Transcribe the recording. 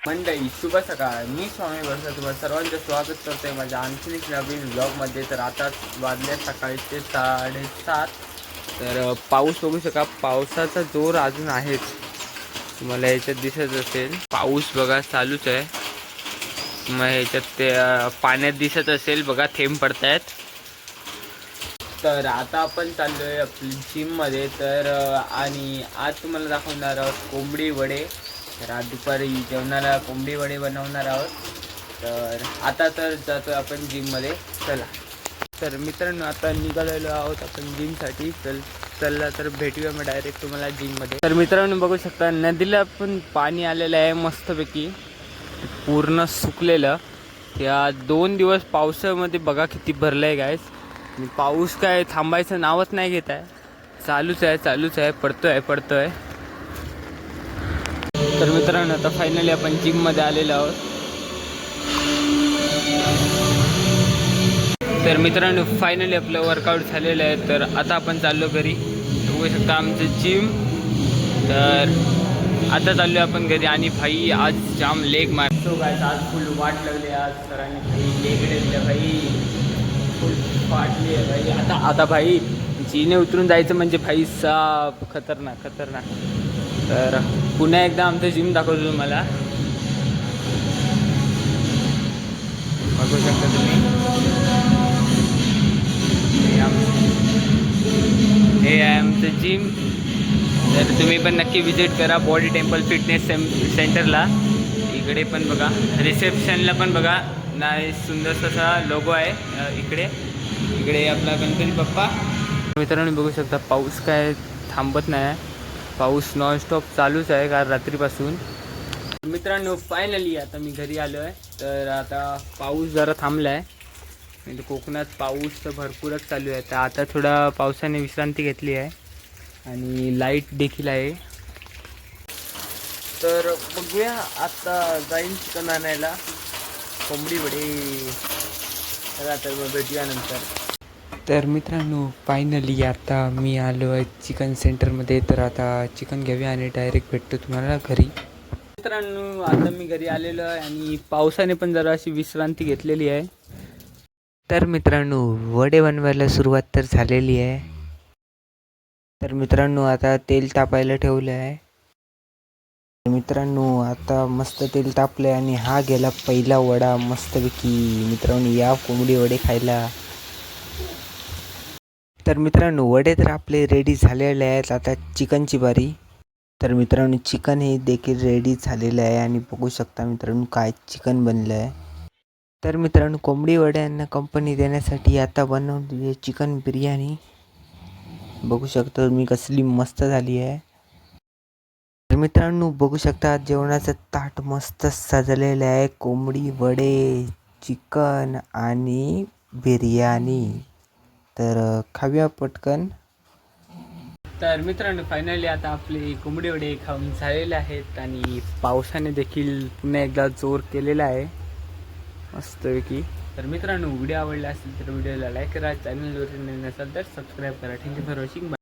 मंडळी शुभ सकाळ. मी स्वामी वर्षा तुम्हाला सर्वांचं स्वागत करतोय माझ्या आणखीन एक नवीन ब्लॉगमध्ये. तर आता वाजले सकाळचे 7:30. तर पाऊस बघू शका, पावसाचा जोर अजून आहेच, तुम्हाला याच्यात दिसत असेल. पाऊस बघा चालूच आहे. मग ह्याच्यात ते पाण्यात दिसत असेल बघा, थेंब पडतायत. तर आता आपण चाललोय आपली जिममध्ये. तर आणि आज तुम्हाला दाखवणार आहोत कोंबडी वडे. तर आज दुपारी जेवणाला कोंबडी वडे बनवणार आहोत. तर आता तर जातो आपण जिममध्ये. चला तर मित्रांनो, आता निघालेलो आहोत आपण जिमसाठी. चला तर भेटूया मग डायरेक्ट तुम्हाला जिममध्ये. तर मित्रांनो बघू शकता, नदीला पण पाणी आलेलं आहे मस्तपैकी, पूर्ण सुकलेलं. या 2 दिवस पावसामध्ये बघा किती भरलं आहे गाईस. पाऊस काय थांबायचं नावच नाही घेत आहे. चालूच आहे, पडतोय. तर मित्रांनो, आता फायनली आपण जिममध्ये आलेलो आहोत. तर मित्रांनो, फायनली आपलं वर्कआउट झालेलं आहे. तर आता आपण चाललो घरी. बघू शकता आमचं जिम. तर आता चाललो आपण घरी. आणि भाई आज जाम लेग मारतो काय, आज फुल वाट लागली. आज सरांनी भाई लेग दिलं, भाई फुल फाटली आहे भाई. आता भाई जीने उतरून जायचं म्हणजे भाई साप खतरनाक. तर पुन्हा एकदा आमचं जिम दाखवतो तुम्हाला. बघू शकता तुम्ही, हे आहे आमचं जिम. तर तुम्ही पण नक्की विजिट करा बॉडी टेम्पल फिटनेस सेंटरला. इकडे पण बघा, रिसेप्शनला पण बघा, नाही सुंदर असा लोगो आहे. इकडे आपला गणपती बाप्पा. मित्रांनो बघू शकता, पाऊस काय थांबत नाही. पाऊस नॉनस्टॉप चालूच आहे का रात्रीपासून. मित्रांनो फायनली आता मी घरी आलो आहे. तर आता पाऊस जरा थांबला आहे. म्हणजे कोकणात पाऊस तर भरपूरच चालू आहे. तर आता थोडा पावसाने विश्रांती घेतली आहे आणि लाईट देखील आहे. तर बघूया, आता जाईन चिकन आणायला, कोंबडी वडे. तर मग भेटूया नंतर. तर मित्रांनो फायनली आता मी आलो आहे चिकन सेंटरमध्ये. तर आता चिकन घेऊया आणि डायरेक्ट भेटतो तुम्हाला घरी. मित्रांनो आता मी घरी आलेलो आहे आणि पावसाने पण जरा अशी विश्रांती घेतलेली आहे. तर मित्रांनो वडे बनवायला सुरुवात तर झालेली आहे. तर मित्रांनो आता तेल तापायला ठेवलं आहे. मित्रांनो आता मस्त तेल तापलं आहे आणि हा गेला पहिला वडा मस्तपैकी. मित्रांनो या कोंबडी वडे खायला. तर मित्रांनो वडे तर आपले रेडी झालेले आहेत. आता चिकनची बारी. तर मित्रांनो चिकन हे देखील रेडी झालेलं आहे आणि बघू शकता मित्रांनो काय चिकन बनलं आहे. तर मित्रांनो कोंबडी वड्यांना कंपनी देण्यासाठी आता बनवली चिकन बिर्याणी. बघू शकता तुम्ही कसली मस्त झाली आहे. तर मित्रांनो बघू शकता जेवणाचं ताट मस्त सजलेलं आहे. कोंबडी वडे, चिकन आणि बिर्याणी. तर खाऊया पटकन. तर मित्रांनो फायनली आता आपले कोंबडी वडे खाऊन झालेले आहेत आणि पावसाने देखील पुन्हा एकदा जोर केलेला आहे मस्तपैकी. तर मित्रांनो व्हिडिओ आवडला असेल तर व्हिडिओला लाईक करा, चॅनलवर नवीन असाल तर सबस्क्राईब करा. Thank you for watching.